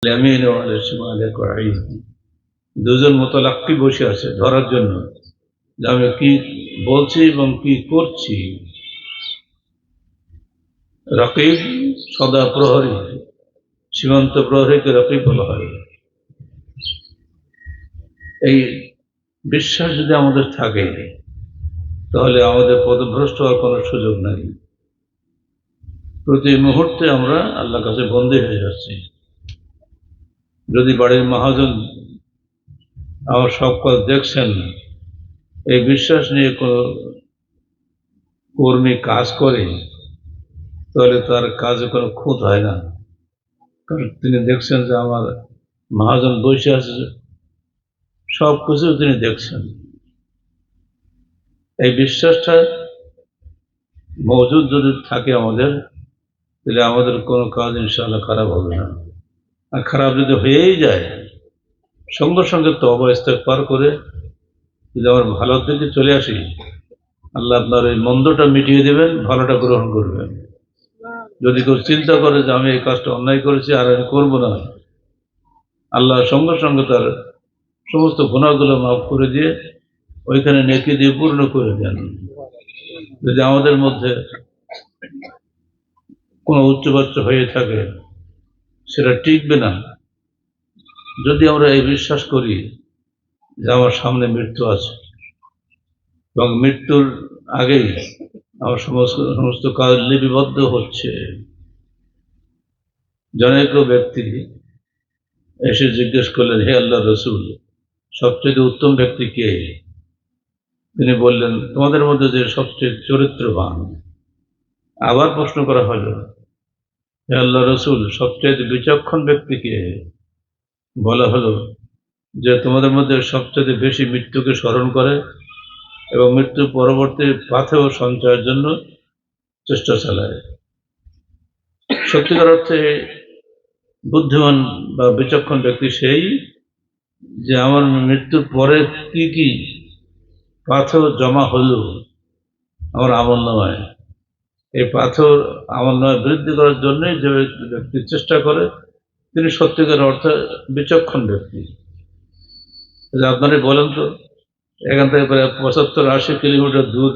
ইয়ামিন ওয়া আলা শিমালি কাঈদ। দুজন মুতালাক্কি বসে আছে ধরার জন্য যে আমি কি বলছি এবং কি করছি। রাকিব সদা প্রহরী, সীমান্ত প্রহরীকে রাকিব বলা হয়। এই বিশ্বাস যদি আমাদের থাকে তাহলে আমাদের পথভ্রষ্ট হওয়ার কোনো সুযোগ নাই। প্রতি মুহূর্তে আমরা আল্লাহর কাছে বন্দী হয়ে যাচ্ছি। যদি বাড়ির মহাজন আমার সব কাজ দেখছেন, এই বিশ্বাস নিয়ে কোনো কর্মী কাজ করে তাহলে তার কাজে কোনো খুঁত হয় না, কারণ তিনি দেখছেন যে আমার মহাজন বসে আছে, সব কিছু তিনি দেখছেন। এই বিশ্বাসটা মজুদ যদি থাকে আমাদের, তাহলে আমাদের কোনো কাজ ইনশাআল্লাহ খারাপ হবে না। আর খারাপ যদি হয়েই যায়, সঙ্গে সঙ্গে তওবা ইস্তেগফার করে যদি আমার ভালোর দিকে চলে আসি, আল্লাহ আপনার এই মন্দটা মিটিয়ে দেবেন, ভালোটা গ্রহণ করবেন। যদি কেউ চিন্তা করে যে আমি এই কাজটা অন্যায় করেছি আর আমি করবো না, আল্লাহ সঙ্গে সঙ্গে তার সমস্ত গুনাহগুলো মাফ করে দিয়ে ওইখানে নেকি দিয়ে পূর্ণ করে দেন। যদি আমাদের মধ্যে কোনো উচ্চবাচ্য হয়ে থাকে, সেটা টিকবে না। যদি আমরা এই বিশ্বাস করি যে আমার সামনে মৃত্যু আছে এবং মৃত্যুর আগেই আমার সমস্ত কাজ লিপিবদ্ধ হচ্ছে। জনৈক ব্যক্তি এসে জিজ্ঞেস করলেন, হে আল্লাহ রসুল, সবচেয়ে উত্তম ব্যক্তি কে? তিনি বললেন, তোমাদের মধ্যে যে সবচেয়ে চরিত্রবান। আবার প্রশ্ন করা হলো, হে আল্লাহ রসুল, সবচেয়ে বিচক্ষণ ব্যক্তি কে? বলা হলো যে তোমাদের মধ্যে সবচেয়ে বেশি মৃত্যুকে স্মরণ করে এবং মৃত্যু পরবর্তী পাথেয় সঞ্চয়ের জন্য চেষ্টা চালায়। সত্যিকার অর্থে বুদ্ধিমান বা বিচক্ষণ ব্যক্তি সেই যে আমার মৃত্যুর পরে কি কি পাথর জমা হলো আমার আমলনামায়, এই পাথর আমলনামায় বৃদ্ধি করার জন্য যে ব্যক্তি চেষ্টা করে, তিনি সত্যিকার অর্থে বিচক্ষণ ব্যক্তি। আপনারা বলেন তো, এখান থেকে প্রায় ৭৫-৮০ কিলোমিটার দূর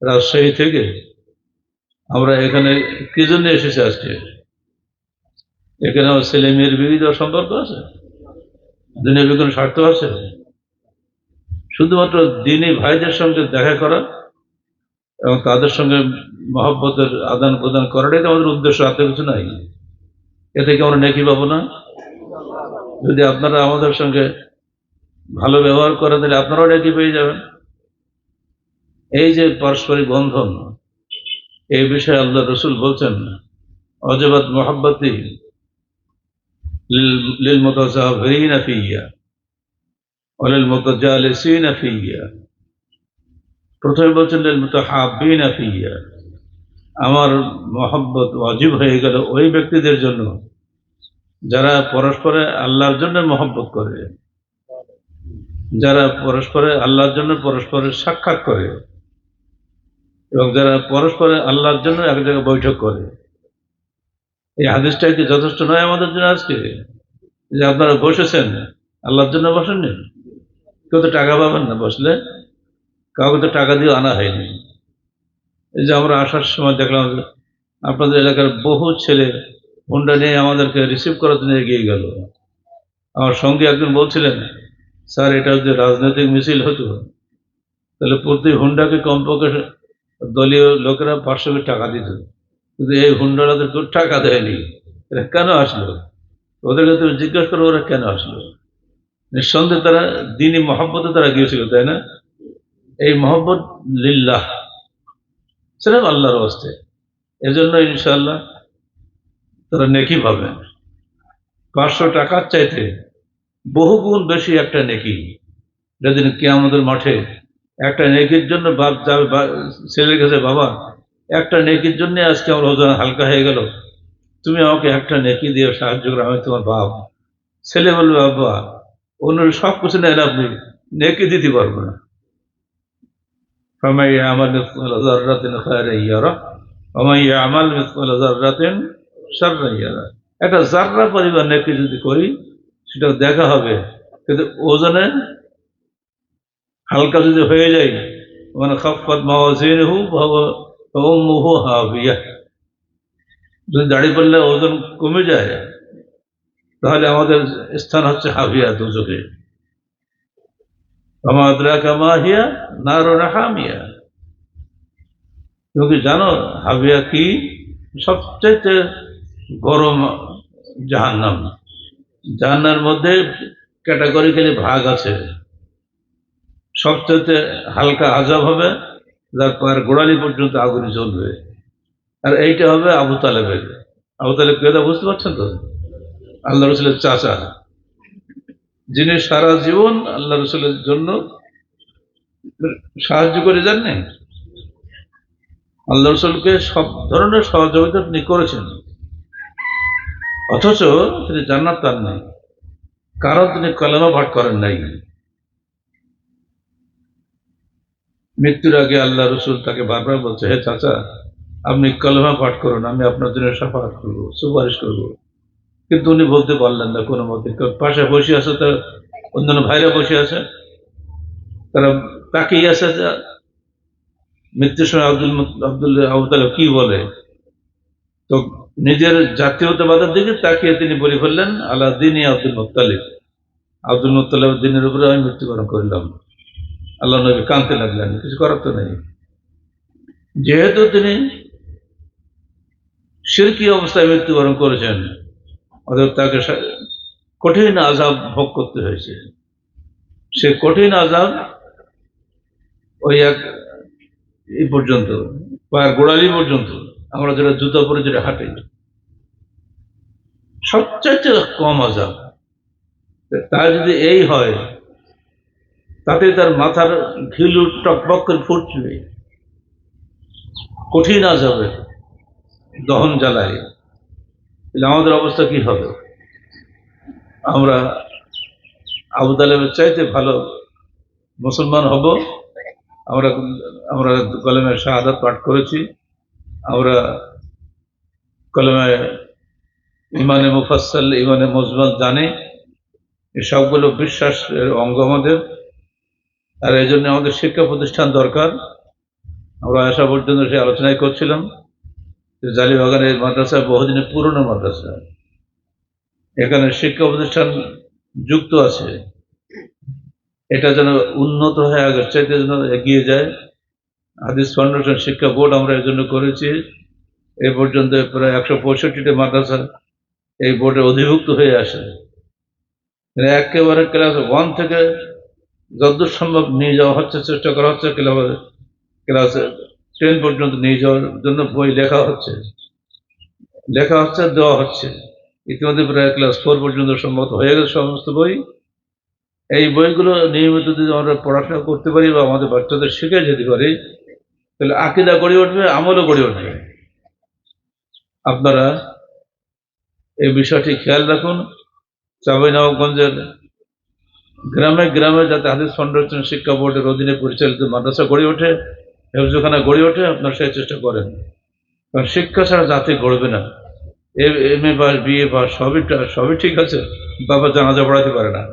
রাজশাহী থেকে আমরা এখানে কি জন্য এসেছি আজকে? এখানে আমার ছেলে মেয়ের বিবিধ সম্পর্ক আছে, দুনিয়া কোনো স্বার্থ আছে? শুধুমাত্র দিনী ভাইদের সঙ্গে দেখা করা এবং তাদের সঙ্গে মহব্বতের আদান প্রদান করাটাই তো আমাদের উদ্দেশ্য, আর কিছু নাই। এ থেকে আমরা নেকি পাবো না? যদি আপনারা আমাদের সঙ্গে ভালো ব্যবহার করেন তাহলে আপনারাও নেকি পেয়ে যাবেন। এই যে পারস্পরিক বন্ধন, এই বিষয়ে আল্লাহ রসুল বলছেন, অজবাত মোহাব্বতি লিল মুতাজাহিরিনা ফিয়া ওয়া লিল মুতাজালিসিনা ফিয়া। প্রথমে বলছেন লিল মুতাহাব্বিনা ফিয়া, আমার মহব্বত ওয়াজিব হয়ে গেল ওই ব্যক্তিদের জন্য যারা পরস্পরে আল্লাহর জন্য মহব্বত করে, যারা পরস্পরে আল্লাহর জন্য পরস্পরের সাক্ষাৎ করে এবং যারা পরস্পরে আল্লাহর জন্য এক জায়গায় বৈঠক করে। এই হাদিসটা কি যথেষ্ট নয় আমাদের জন্য আজকে? যে আপনারা বসেছেন, আল্লাহর জন্য বসেননি? কেউ তো টাকা পাবেন না বসলে, কাউকে তো টাকা দিয়ে আনা হয়নি। এই যে আমরা আসার সময় দেখলাম আপনাদের এলাকার বহু ছেলে হুন্ডা নিয়ে আমাদেরকে রিসিভ করার জন্য এগিয়ে গেল। আমার সঙ্গে একজন বলছিলেন, স্যার এটা যদি রাজনৈতিক মিছিল হতো তাহলে প্রতি হুন্ডাকে কমপক্ষে দলীয় লোকেরা 500 টাকা দিত, কিন্তু এই হুন্ডারাদের কেউ টাকা দেয়নি। এরা কেন আসলো? ওদেরকে তুমি জিজ্ঞাসা করো ওরা কেন আসলো। নিঃসন্দেহে তারা দিনী মহব্বতে তারা গিয়েছিল, তাই না? এই মহব্বত লিল্লাহ, সেরকম আল্লাহর হস্তে। এজন্য ইনশাআল্লাহ তারা নেকি পাবেন। 500 টাকার চাইতে বহুগুণ বেশি একটা নেকি। যেদিন কিয়ামতের মাঠে একটা নেকির জন্য বাপ যাবে ছেলের কাছে, বাবা একটা নেকির জন্য আজকে আমার ওজন হালকা হয়ে গেল, তুমি আমাকে একটা নেকি দিয়ে সাহায্য করো, আমি তোমার বাপ। ছেলে বলবে, বাবা অন্য সব কিছু নেন, আপনি নেকি দিতে পারবো না। فمن يعمل مثقال ذرة خيرا يره ومن يعمل مثقال ذرة شرا يره। একটা জাররা পরিমাণ নেকি যদি করি সেটা দেখা হবে, কিন্তু ওজনে হালকা যদি হয়ে যায়, মানে খাফফাত মাওয়াজিনুহু ফাহুয়া ফাউম্মুহু হাবিয়া, যদি দাঁড়িয়ে পড়লে ওজন কমে যায় তাহলে আমাদের স্থান হচ্ছে হাবিয়া, দুজকে। ওমা আদরাকা মা হিয়া নারুন হামিয়া। তুমি কি জানো হাবিয়া কি? সবচেয়ে গরম জাহান্নাম। জাহান্নামের মধ্যে ক্যাটাগরিক্যালি ভাগ আছে। সবচেয়ে হালকা আযাব হবে যার পায়ের গোড়ালি পর্যন্ত আগুনে জ্বলবে, আর এইটা হবে আবু তালেবের। আবু তালেব কে, বুঝতে পারছেন তো? আল্লাহ রসুলের চাচা, যিনি সারা জীবন আল্লাহ রসুলের জন্য সাহায্য করে যাননি। আল্লাহ রসুলকে সব ধরনের সহযোগিতা তিনি করেছেন, অথচ তিনি জান্নাত পান নাই, কারণ তিনি কলেমা পাঠ করেন নাই। মৃত্যুর আগে আল্লাহ রসুল তাকে বারবার বলছে, হে চাচা, আপনি কলেমা পাঠ করুন, আমি আপনার জন্য সাফাত করবো, সুপারিশ করবো। কিন্তু উনি বলতে পারলেন না কোনো মতে। পাশে বসে আছে তার অন্যান্য ভাইরা বসে আছে, তারা তাকিয়ে আছে মৃত্যুর সময় আবু তালেব কি বলে। তো নিজের জাতীয়তাবাদের দিকে তাকিয়ে তিনি বলে ফেললেন, আলা দিনী আব্দুল মুত্তালিব, আব্দুল মুত্তালিবের দিনের উপরে আমি মৃত্যুবরণ করলাম। আল্লাহ নবী কাঁদতে লাগলেন, কিছু করার তো নেই। যেহেতু তিনি শিরকি অবস্থায় মৃত্যুবরণ করেছেন, অতএব তাকে কঠিন আযাব ভোগ করতে হয়েছে। সে কঠিন আযাব ওই এক এই পর্যন্ত, পায়ের গোড়ালি পর্যন্ত, আমরা যেটা জুতা পরে যেটা হাঁটি, সবচাইতে কম আযাব। তার যদি এই হয়, তাতে তার মাথার ঘিলু টকবক করে ফুটবে, কঠিন আযাবে দহন জ্বালায়, তাহলে আমাদের অবস্থা কি হবে? আমরা আবু তালেবের চাইতে ভালো মুসলমান হব। আমরা আমরা কলেমায়ে শাহাদাত পাঠ করেছি, আমরা কলেমায়ে ইমানে মুফাসসাল, ইমানে মুজমাল জানি, এই সবগুলো বিশ্বাসের অঙ্গ আমাদের। আর এই জন্য আমাদের শিক্ষা প্রতিষ্ঠান দরকার। আমরা আসা পর্যন্ত সে আলোচনাই করছিলাম যে জালিবাগানের মাদ্রাসা বহুদিনের পুরনো মাদ্রাসা, এখানে শিক্ষা প্রতিষ্ঠান যুক্ত আছে। এটা যেন উন্নত হয়ে আগের চাইতে যেন এগিয়ে যায়। হাদিস ফাউন্ডেশন শিক্ষা বোর্ড আমরা এর জন্য করেছি। এ পর্যন্ত প্রায় 165টি মাদ্রাসা এই বোর্ডে অধিভুক্ত হয়ে আসে। একেবারে ক্লাস 1 থেকে যতদূর সম্ভব নিয়ে যাওয়া হচ্ছে, চেষ্টা করা হচ্ছে। ক্লাস 10 পর্যন্ত নিয়ে যাওয়ার জন্য বই লেখা হচ্ছে, দেওয়া হচ্ছে। ইতিমধ্যে প্রায় ক্লাস 4 পর্যন্ত সম্ভবত হয়ে গেছে সমস্ত বই। এই বইগুলো নিয়মিত যদি আমরা পড়াশোনা করতে পারি বা আমাদের বাচ্চাদের শিখে যেতে পারি, তাহলে আকীদা গড়ে উঠবে, আমলও গড়ে উঠবে। আপনারা এই বিষয়টি খেয়াল রাখুন। চাঁপাইনবাবগঞ্জের গ্রামে গ্রামে যাতে হাদিস ফাউন্ডেশন শিক্ষা বোর্ডের অধীনে পরিচালিত মাদ্রাসা গড়ে ওঠে, হেফজখানা গড়ে ওঠে, আপনারা সেই চেষ্টা করেন। কারণ শিক্ষা ছাড়া জাতি গড়বে না। M A pass, BA pass সবই ঠিক আছে, বাবা জানাজা পড়াতে পারে না।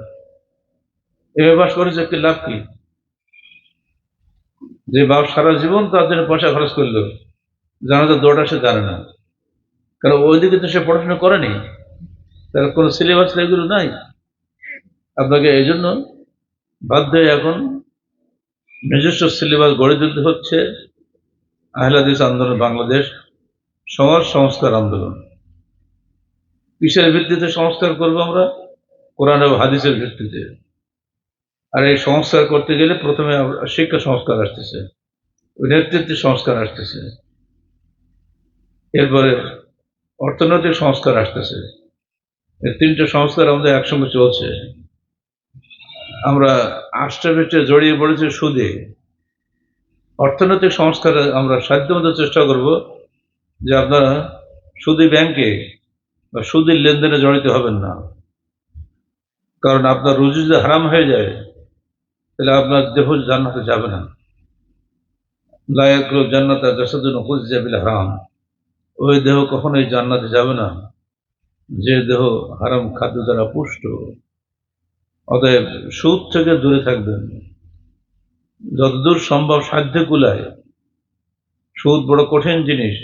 এম এ পাস করেছে কি লাভ কি? যে বাপ সারা জীবন তার জন্য পয়সা খরচ করলো, জানাজা দৌড়টা সে জানে না, কারণ ওইদিকে তো সে পড়াশোনা করেনি, তার কোনো সিলেবাস এগুলো নাই। আপনাকে এই জন্য বাধ্য হয়ে এখন নিজস্ব সিলেবাস গড়ে তুলতে হচ্ছে। আহলে হাদিস আন্দোলন বাংলাদেশ সমাজ সংস্কার আন্দোলন। কিসের ভিত্তিতে সংস্কার করবো আমরা? কোরআন এবং হাদিসের ভিত্তিতে। আর এই সংস্কার করতে গেলে প্রথমে শিক্ষা সংস্কার আসতেছে, নেতৃত্বের সংস্কার আসতেছে, এরপরে অর্থনৈতিক সংস্কার আসতেছে। এই 3টে সংস্কার আমাদের একসঙ্গে চলছে। আমরা আষ্টে জড়িয়ে পড়েছি সুদে। অর্থনৈতিক সংস্কারে আমরা সাধ্যমতো চেষ্টা করব যে আপনারা সুদী ব্যাংকে বা সুদের লেনদেনে জড়িত হবেন না। কারণ আপনার রুজি যদি হারাম হয়ে যায়, তাহলে আপনার দেহ জান্নাতে যাবে না। লা ইয়াদখুলুল জান্নাতা জাসাদুন গুযিয়া বিল হারাম। ওই দেহ কখনোই জান্নাতে যাবে না যে দেহ হারাম খাদ্য দ্বারা পুষ্ট, অতএব সুদ থেকে দূরে থাকবেন যতদূর সম্ভব, সাধ্য কুলায়। সুদ বড় কঠিন জিনিস,